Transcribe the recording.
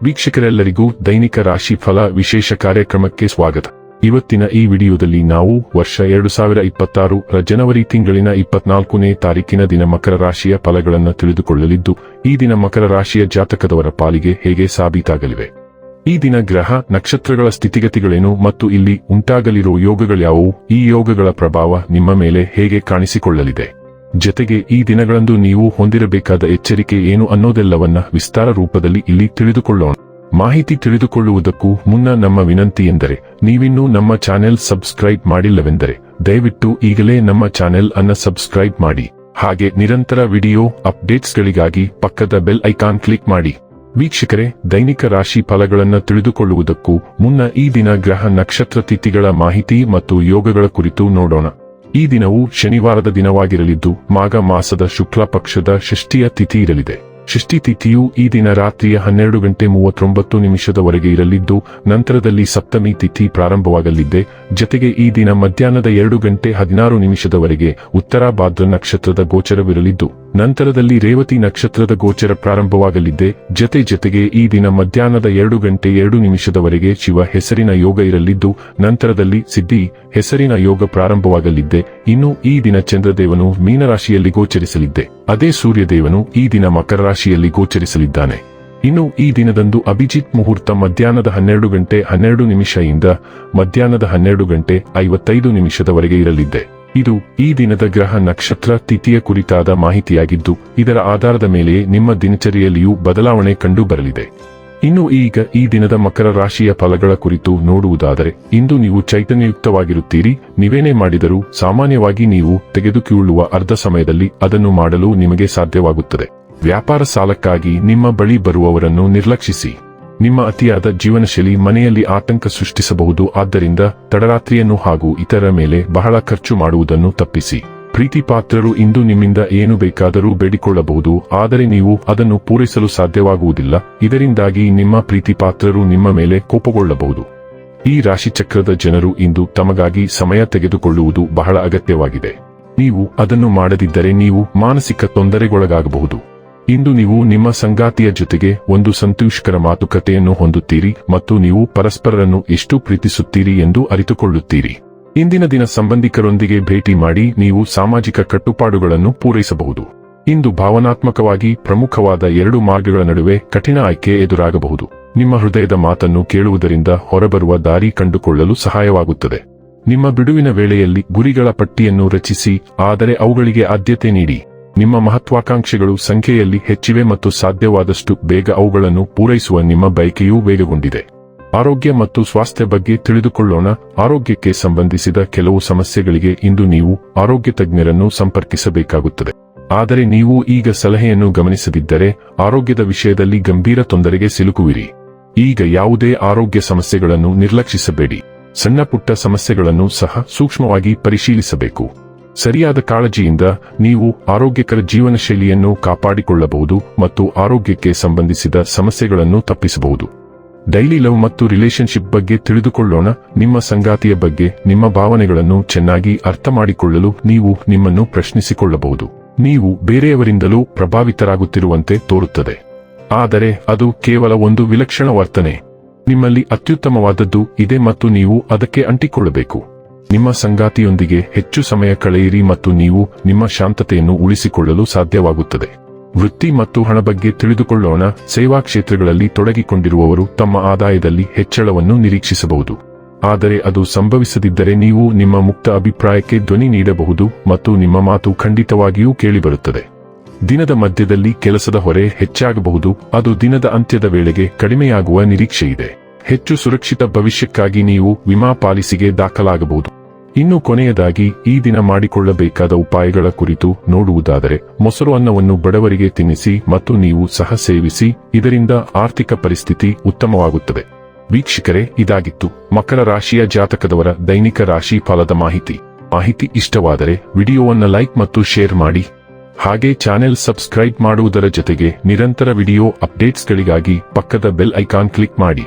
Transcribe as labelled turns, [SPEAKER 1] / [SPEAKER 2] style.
[SPEAKER 1] ವೀಕ್ಷಕರೆಲ್ಲರಿಗೂ ದೈನಿಕ ರಾಶಿ ಫಲ ವಿಶೇಷ ಕಾರ್ಯಕ್ರಮಕ್ಕೆ ಸ್ವಾಗತ. ಇವತ್ತಿನ ಈ ವಿಡಿಯೋದಲ್ಲಿ ನಾವು ವರ್ಷ 2026 ರ ಜನವರಿ ತಿಂಗಳಿನ 24ನೇ ತಾರೀಕಿನ ದಿನ ಮಕರ ರಾಶಿಯ ಫಲಗಳನ್ನು ತಿಳಿದುಕೊಳ್ಳಲಿದ್ದು, ಈ ದಿನ ಮಕರ ರಾಶಿಯ ಜಾತಕದವರ ಪಾಲಿಗೆ ಹೇಗೆ ಸಾಬೀತಾಗಲಿವೆ, ಈ ದಿನ ಗ್ರಹ ನಕ್ಷತ್ರಗಳ ಸ್ಥಿತಿಗತಿಗಳೇನು ಮತ್ತು ಇಲ್ಲಿ ಉಂಟಾಗಲಿರುವ ಯೋಗಗಳ್ಯಾವುವು, ಈ ಯೋಗಗಳ ಪ್ರಭಾವ ನಿಮ್ಮ ಮೇಲೆ ಹೇಗೆ ಕಾಣಿಸಿಕೊಳ್ಳಲಿದೆ, ಜತೆಗೆ ಈ ದಿನಗಳಂದು ನೀವು ಹೊಂದಿರಬೇಕಾದ ಎಚ್ಚರಿಕೆ ಏನು ಅನ್ನೋದೆಲ್ಲವನ್ನ ವಿಸ್ತಾರ ರೂಪದಲ್ಲಿ ಇಲ್ಲಿ ತಿಳಿದುಕೊಳ್ಳೋಣ. ಮಾಹಿತಿ ತಿಳಿದುಕೊಳ್ಳುವುದಕ್ಕೂ ಮುನ್ನ ನಮ್ಮ ವಿನಂತಿ ಎಂದರೆ, ನೀವಿನ್ನೂ ನಮ್ಮ ಚಾನೆಲ್ ಸಬ್ಸ್ಕ್ರೈಬ್ ಮಾಡಿಲ್ಲವೆಂದರೆ ದಯವಿಟ್ಟು ಈಗಲೇ ನಮ್ಮ ಚಾನೆಲ್ ಅನ್ನು ಸಬ್ಸ್ಕ್ರೈಬ್ ಮಾಡಿ. ಹಾಗೆ ನಿರಂತರ ವಿಡಿಯೋ ಅಪ್ಡೇಟ್ಸ್ಗಳಿಗಾಗಿ ಪಕ್ಕದ ಬೆಲ್ ಐಕಾನ್ ಕ್ಲಿಕ್ ಮಾಡಿ. ವೀಕ್ಷಕರೇ, ದೈನಿಕ ರಾಶಿ ಫಲಗಳನ್ನು ತಿಳಿದುಕೊಳ್ಳುವುದಕ್ಕೂ ಮುನ್ನ ಈ ದಿನ ಗ್ರಹ ನಕ್ಷತ್ರ ತಿಥಿಗಳ ಮಾಹಿತಿ ಮತ್ತು ಯೋಗಗಳ ಕುರಿತು ನೋಡೋಣ. ಈ ದಿನವು ಶನಿವಾರದ ದಿನವಾಗಿರಲಿದ್ದು, ಮಾಘ ಮಾಸದ ಶುಕ್ಲ ಪಕ್ಷದ ಷಷ್ಠಿಯ ತಿಥಿ ಇರಲಿದೆ. ಷಷ್ಠಿ ತಿಥಿಯು ಈ ದಿನ ರಾತ್ರಿಯ 12:39 ಇರಲಿದ್ದು, ನಂತರದಲ್ಲಿ ಸಪ್ತಮಿ ತಿಥಿ ಪ್ರಾರಂಭವಾಗಲಿದೆ. ಜತೆಗೆ ಈ ದಿನ ಮಧ್ಯಾಹ್ನದ 2:16 ಉತ್ತರ ಭಾದ್ರ ನಕ್ಷತ್ರದ ಗೋಚರವಿರಲಿದ್ದು, ನಂತರದಲ್ಲಿ ರೇವತಿ ನಕ್ಷತ್ರದ ಗೋಚರ ಪ್ರಾರಂಭವಾಗಲಿದೆ. ಜತೆಗೆ ಈ ದಿನ ಮಧ್ಯಾಹ್ನದ 2:02 ಶಿವ ಹೆಸರಿನ ಯೋಗ ಇರಲಿದ್ದು, ನಂತರದಲ್ಲಿ ಸಿದ್ಧಿ ಹೆಸರಿನ ಯೋಗ ಪ್ರಾರಂಭವಾಗಲಿದೆ. ಇನ್ನು ಈ ದಿನ ಚಂದ್ರದೇವನು ಮೀನರಾಶಿಯಲ್ಲಿ ಗೋಚರಿಸಲಿದ್ದೆ, ಅದೇ ಸೂರ್ಯದೇವನು ಈ ದಿನ ಮಕರ ರಾಶಿಯಲ್ಲಿ ಗೋಚರಿಸಲಿದ್ದಾನೆ. ಇನ್ನು ಈ ದಿನದಂದು ಅಭಿಜಿತ್ ಮುಹೂರ್ತ ಮಧ್ಯಾಹ್ನದ 12:12 ಇಂದ ಮಧ್ಯಾಹ್ನದ 12:55 ಇರಲಿದೆ. ಇದು ಈ ದಿನದ ಗ್ರಹ ನಕ್ಷತ್ರ ತಿಥಿಯ ಕುರಿತಾದ ಮಾಹಿತಿಯಾಗಿದ್ದು, ಇದರ ಆಧಾರದ ಮೇಲೆಯೇ ನಿಮ್ಮ ದಿನಚರಿಯಲ್ಲಿಯೂ ಬದಲಾವಣೆ ಕಂಡು ಬರಲಿದೆ. ಇನ್ನು ಈಗ ಈ ದಿನದ ಮಕರ ರಾಶಿಯ ಫಲಗಳ ಕುರಿತು ನೋಡುವುದಾದರೆ, ಇಂದು ನೀವು ಚೈತನ್ಯಯುಕ್ತವಾಗಿರುತ್ತೀರಿ. ನೀವೇನೇ ಮಾಡಿದರೂ ಸಾಮಾನ್ಯವಾಗಿ ನೀವು ತೆಗೆದುಕೊಳ್ಳುವ ಅರ್ಧ ಸಮಯದಲ್ಲಿ ಅದನ್ನು ಮಾಡಲು ನಿಮಗೆ ಸಾಧ್ಯವಾಗುತ್ತದೆ. ವ್ಯಾಪಾರ ಸಾಲಕ್ಕಾಗಿ ನಿಮ್ಮ ಬಳಿ ಬರುವವರನ್ನು ನಿರ್ಲಕ್ಷಿಸಿ. ನಿಮ್ಮ ಅತಿಯಾದ ಜೀವನಶೈಲಿ ಮನೆಯಲ್ಲಿ ಆತಂಕ ಸೃಷ್ಟಿಸಬಹುದು. ಆದ್ದರಿಂದ ತಡರಾತ್ರಿಯನ್ನು ಹಾಗೂ ಇತರ ಮೇಲೆ ಬಹಳ ಖರ್ಚು ಮಾಡುವುದನ್ನು ತಪ್ಪಿಸಿ. ಪ್ರೀತಿ ಪಾತ್ರರು ಇಂದು ನಿಮ್ಮಿಂದ ಏನು ಬೇಕಾದರೂ ಬೇಡಿಕೊಳ್ಳಬಹುದು, ಆದರೆ ನೀವು ಅದನ್ನು ಪೂರೈಸಲು ಸಾಧ್ಯವಾಗುವುದಿಲ್ಲ. ಇದರಿಂದಾಗಿ ನಿಮ್ಮ ಪ್ರೀತಿ ಪಾತ್ರರು ನಿಮ್ಮ ಮೇಲೆ ಕೋಪಗೊಳ್ಳಬಹುದು. ಈ ರಾಶಿಚಕ್ರದ ಜನರು ಇಂದು ತಮಗಾಗಿ ಸಮಯ ತೆಗೆದುಕೊಳ್ಳುವುದು ಬಹಳ ಅಗತ್ಯವಾಗಿದೆ. ನೀವು ಅದನ್ನು ಮಾಡದಿದ್ದರೆ ನೀವು ಮಾನಸಿಕ ತೊಂದರೆಗೊಳಗಾಗಬಹುದು. ಇಂದು ನೀವು ನಿಮ್ಮ ಸಂಗಾತಿಯ ಜೊತೆಗೆ ಒಂದು ಸಂತೋಷಕರ ಮಾತುಕತೆಯನ್ನು ಹೊಂದುತ್ತೀರಿ ಮತ್ತು ನೀವು ಪರಸ್ಪರರನ್ನು ಎಷ್ಟು ಪ್ರೀತಿಸುತ್ತೀರಿ ಎಂದು ಅರಿತುಕೊಳ್ಳುತ್ತೀರಿ. ಇಂದಿನ ದಿನ ಸಂಬಂಧಿಕರೊಂದಿಗೆ ಭೇಟಿ ಮಾಡಿ ನೀವು ಸಾಮಾಜಿಕ ಕಟ್ಟುಪಾಡುಗಳನ್ನು ಪೂರೈಸಬಹುದು. ಇಂದು ಭಾವನಾತ್ಮಕವಾಗಿ ಪ್ರಮುಖವಾದ 2 ಮಾರ್ಗಗಳ ನಡುವೆ ಕಠಿಣ ಆಯ್ಕೆ ಎದುರಾಗಬಹುದು. ನಿಮ್ಮ ಹೃದಯದ ಮಾತನ್ನು ಕೇಳುವುದರಿಂದ ಹೊರಬರುವ ದಾರಿ ಕಂಡುಕೊಳ್ಳಲು ಸಹಾಯವಾಗುತ್ತದೆ. ನಿಮ್ಮ ಬಿಡುವಿನ ವೇಳೆಯಲ್ಲಿ ಗುರಿಗಳ ಪಟ್ಟಿಯನ್ನು ರಚಿಸಿ, ಆದರೆ ಅವುಗಳಿಗೆ ಆದ್ಯತೆ ನೀಡಿ. ನಿಮ್ಮ ಮಹತ್ವಾಕಾಂಕ್ಷೆಗಳು ಸಂಖ್ಯೆಯಲ್ಲಿ ಹೆಚ್ಚಿವೆ ಮತ್ತು ಸಾಧ್ಯವಾದಷ್ಟು ಬೇಗ ಅವುಗಳನ್ನು ಪೂರೈಸುವ ನಿಮ್ಮ ಬಯಕೆಯೂ ವೇಗಗೊಂಡಿದೆ. ಆರೋಗ್ಯ ಮತ್ತು ಸ್ವಾಸ್ಥ್ಯ ಬಗ್ಗೆ ತಿಳಿದುಕೊಳ್ಳೋಣ. ಆರೋಗ್ಯಕ್ಕೆ ಸಂಬಂಧಿಸಿದ ಕೆಲವು ಸಮಸ್ಯೆಗಳಿಗೆ ಇಂದು ನೀವು ಆರೋಗ್ಯ ತಜ್ಞರನ್ನು ಸಂಪರ್ಕಿಸಬೇಕಾಗುತ್ತದೆ. ಆದರೆ ನೀವು ಈಗ ಸಲಹೆಯನ್ನು ಗಮನಿಸದಿದ್ದರೆ ಆರೋಗ್ಯದ ವಿಷಯದಲ್ಲಿ ಗಂಭೀರ ತೊಂದರೆಗೆ ಸಿಲುಕುವಿರಿ. ಈಗ ಯಾವುದೇ ಆರೋಗ್ಯ ಸಮಸ್ಯೆಗಳನ್ನು ನಿರ್ಲಕ್ಷಿಸಬೇಡಿ. ಸಣ್ಣ ಪುಟ್ಟ ಸಮಸ್ಯೆಗಳನ್ನು ಸಹ ಸೂಕ್ಷ್ಮವಾಗಿ ಪರಿಶೀಲಿಸಬೇಕು. ಸರಿಯಾದ ಕಾಳಜಿಯಿಂದ ನೀವು ಆರೋಗ್ಯಕರ ಜೀವನ ಶೈಲಿಯನ್ನು ಕಾಪಾಡಿಕೊಳ್ಳಬಹುದು ಮತ್ತು ಆರೋಗ್ಯಕ್ಕೆ ಸಂಬಂಧಿಸಿದ ಸಮಸ್ಯೆಗಳನ್ನು ತಪ್ಪಿಸಬಹುದು. ಡೈಲಿ ಲವ್ ಮತ್ತು ರಿಲೇಶನ್ಶಿಪ್ ಬಗ್ಗೆ ತಿಳಿದುಕೊಳ್ಳೋಣ. ನಿಮ್ಮ ಸಂಗಾತಿಯ ಬಗ್ಗೆ ನಿಮ್ಮ ಭಾವನೆಗಳನ್ನು ಚೆನ್ನಾಗಿ ಅರ್ಥ ಮಾಡಿಕೊಳ್ಳಲು ನೀವು ನಿಮ್ಮನ್ನು ಪ್ರಶ್ನಿಸಿಕೊಳ್ಳಬಹುದು. ನೀವು ಬೇರೆಯವರಿಂದಲೂ ಪ್ರಭಾವಿತರಾಗುತ್ತಿರುವಂತೆ ತೋರುತ್ತದೆ, ಆದರೆ ಅದು ಕೇವಲ ಒಂದು ವಿಲಕ್ಷಣ ವರ್ತನೆ. ನಿಮ್ಮಲ್ಲಿ ಅತ್ಯುತ್ತಮವಾದದ್ದು ಇದೆ ಮತ್ತು ನೀವು ಅದಕ್ಕೆ ಅಂಟಿಕೊಳ್ಳಬೇಕು. ನಿಮ್ಮ ಸಂಗಾತಿಯೊಂದಿಗೆ ಹೆಚ್ಚು ಸಮಯ ಕಳೆಯಿರಿ ಮತ್ತು ನೀವು ನಿಮ್ಮ ಶಾಂತತೆಯನ್ನು ಉಳಿಸಿಕೊಳ್ಳಲು ಸಾಧ್ಯವಾಗುತ್ತದೆ. ವೃತ್ತಿ ಮತ್ತು ಹಣ ಬಗ್ಗೆ ತಿಳಿದುಕೊಳ್ಳೋಣ. ಸೇವಾ ಕ್ಷೇತ್ರಗಳಲ್ಲಿ ತೊಡಗಿಕೊಂಡಿರುವವರು ತಮ್ಮ ಆದಾಯದಲ್ಲಿ ಹೆಚ್ಚಳವನ್ನು ನಿರೀಕ್ಷಿಸಬಹುದು, ಆದರೆ ಅದು ಸಂಭವಿಸದಿದ್ದರೆ ನೀವು ನಿಮ್ಮ ಮುಕ್ತ ಅಭಿಪ್ರಾಯಕ್ಕೆ ಧ್ವನಿ ನೀಡಬಹುದು ಮತ್ತು ನಿಮ್ಮ ಮಾತು ಖಂಡಿತವಾಗಿಯೂ ಕೇಳಿಬರುತ್ತದೆ. ದಿನದ ಮಧ್ಯದಲ್ಲಿ ಕೆಲಸದ ಹೊರೆ ಹೆಚ್ಚಾಗಬಹುದು, ಅದು ದಿನದ ಅಂತ್ಯದ ವೇಳೆಗೆ ಕಡಿಮೆಯಾಗುವ ನಿರೀಕ್ಷೆಯಿದೆ. ಹೆಚ್ಚು ಸುರಕ್ಷಿತ ಭವಿಷ್ಯಕ್ಕಾಗಿ ನೀವು ವಿಮಾ ಪಾಲಿಸಿಗೆ ದಾಖಲಾಗಬಹುದು. ಇನ್ನು ಕೊನೆಯದಾಗಿ ಈ ದಿನ ಮಾಡಿಕೊಳ್ಳಬೇಕಾದ ಉಪಾಯಗಳ ಕುರಿತು ನೋಡುವುದಾದರೆ, ಮೊಸರು ಅನ್ನವನ್ನು ಬಡವರಿಗೆ ತಿನ್ನಿಸಿ ಮತ್ತು ನೀವು ಸಹ ಸೇವಿಸಿ. ಇದರಿಂದ ಆರ್ಥಿಕ ಪರಿಸ್ಥಿತಿ ಉತ್ತಮವಾಗುತ್ತದೆ. ವೀಕ್ಷಕರೇ, ಇದಾಗಿತ್ತು ಮಕರ ರಾಶಿಯ ಜಾತಕದವರ ದೈನಿಕ ರಾಶಿ ಫಲದ ಮಾಹಿತಿ ಇಷ್ಟವಾದರೆ ವಿಡಿಯೋವನ್ನು ಲೈಕ್ ಮತ್ತು ಶೇರ್ ಮಾಡಿ. ಹಾಗೆ ಚಾನೆಲ್ ಸಬ್ಸ್ಕ್ರೈಬ್ ಮಾಡುವುದರ ಜೊತೆಗೆ ನಿರಂತರ ವಿಡಿಯೋ ಅಪ್ಡೇಟ್ಸ್ಗಳಿಗಾಗಿ ಪಕ್ಕದ ಬೆಲ್ ಐಕಾನ್ ಕ್ಲಿಕ್ ಮಾಡಿ.